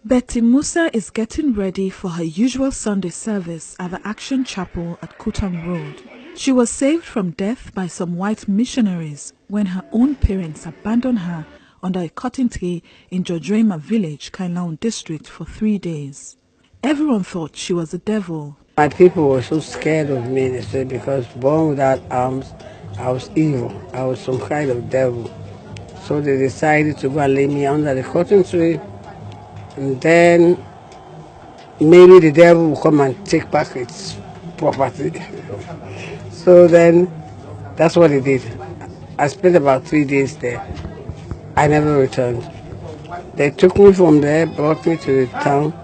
Betty Musa is getting ready for her usual Sunday service at the Action Chapel at Kutam Road. She was saved from death by some white missionaries when her own parents abandoned her under a cotton tree in Jodrema village, Kainlaon district, for 3 days. Everyone thought she was a devil. My people were so scared of me, they said, because born without arms, I was evil. I was some kind of devil. So they decided to go and lay me under the cotton tree, and then maybe the devil will come and take back its property. So then, that's what he did. I spent about 3 days there. I never returned. They took me from there, brought me to the town,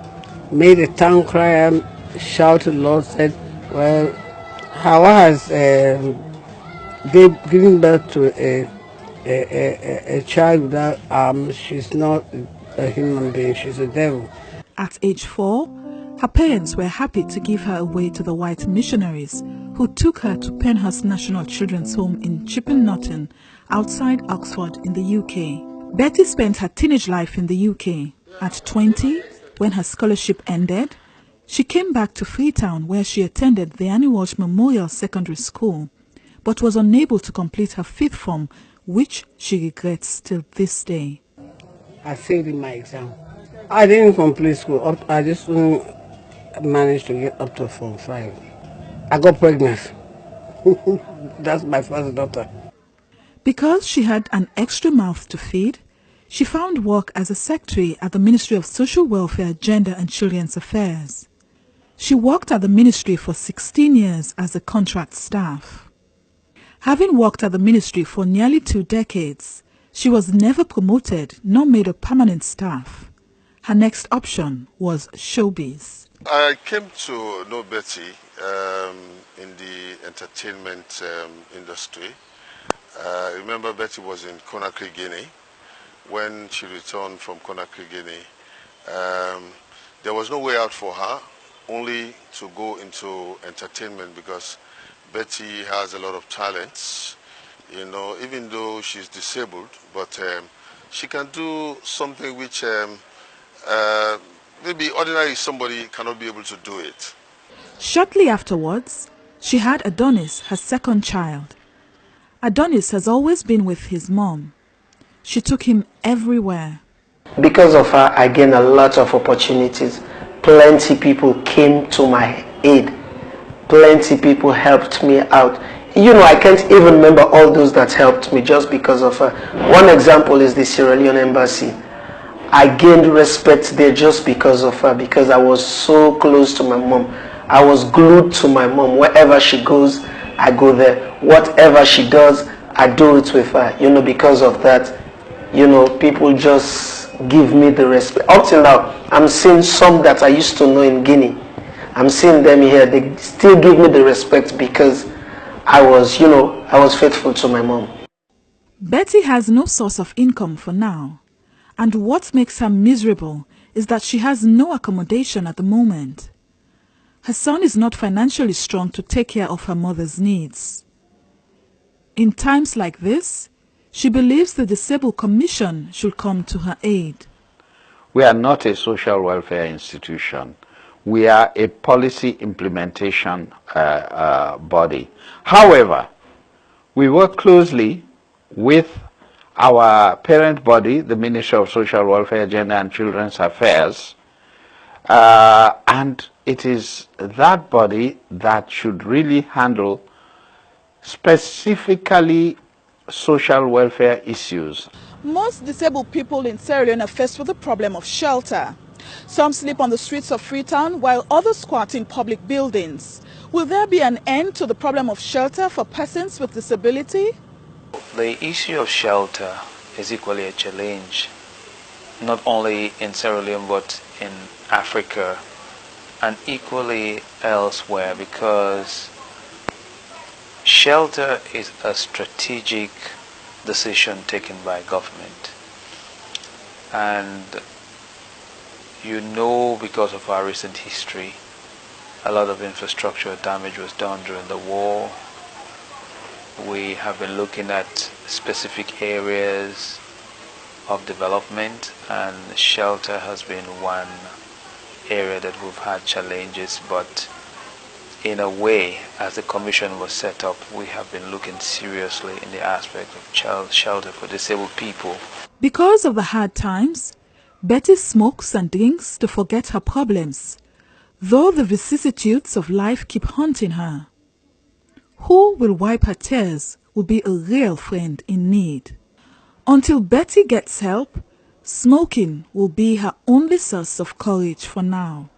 made a town crier, shouted, Lord said, well, how has they given birth to a child without arms? She's not a human being, she's a devil. At age 4, her parents were happy to give her away to the white missionaries who took her to Penhurst National Children's Home in Chipping Norton, outside Oxford in the UK. Betty spent her teenage life in the UK. At 20, when her scholarship ended, she came back to Freetown, where she attended the Annie Walsh Memorial Secondary School, but was unable to complete her 5th form, which she regrets till this day. I failed in my exam. I didn't complete school. I just managed to get up to Form 5. I got pregnant. That's my first daughter. Because she had an extra mouth to feed, she found work as a secretary at the Ministry of Social Welfare, Gender and Children's Affairs. She worked at the ministry for 16 years as a contract staff. Having worked at the ministry for nearly 2 decades, she was never promoted nor made a permanent staff. Her next option was showbiz. I came to know Betty in the entertainment industry. I remember Betty was in Conakry, Guinea. When she returned from Conakry, Guinea, there was no way out for her, only to go into entertainment, because Betty has a lot of talents, you know, even though she's disabled, but she can do something which maybe ordinarily somebody cannot be able to do it. Shortly afterwards, she had Adonis, her second child. Adonis has always been with his mom. She took him everywhere. Because of her, I gained a lot of opportunities. Plenty people came to my aid. Plenty people helped me out. You know, I can't even remember all those that helped me just because of her. One example is the Sierra Leone embassy. I gained respect there just because of her, because I was so close to my mom. I was glued to my mom. Wherever she goes, I go there. Whatever she does, I do it with her. You know, because of that, you know, people just give me the respect. Up till now, I'm seeing some that I used to know in Guinea. I'm seeing them here. They still give me the respect because I was, you know, I was faithful to my mom. Betty has no source of income for now. And what makes her miserable is that she has no accommodation at the moment. Her son is not financially strong to take care of her mother's needs. In times like this, she believes the Disabled Commission should come to her aid. We are not a social welfare institution. We are a policy implementation body. However, we work closely with our parent body, the Ministry of Social Welfare, Gender and Children's Affairs, and it is that body that should really handle specifically social welfare issues. Most disabled people in Sierra Leone are faced with the problem of shelter. Some sleep on the streets of Freetown while others squat in public buildings. Will there be an end to the problem of shelter for persons with disability? The issue of shelter is equally a challenge, not only in Sierra Leone but in Africa and equally elsewhere, because shelter is a strategic decision taken by government. And you know, because of our recent history, a lot of infrastructure damage was done during the war. We have been looking at specific areas of development, and shelter has been one area that we've had challenges, but in a way, as the commission was set up, we have been looking seriously in the aspect of shelter for disabled people. Because of the hard times, Betty smokes and drinks to forget her problems, though the vicissitudes of life keep haunting her. Who will wipe her tears will be a real friend in need. Until Betty gets help, smoking will be her only source of courage for now.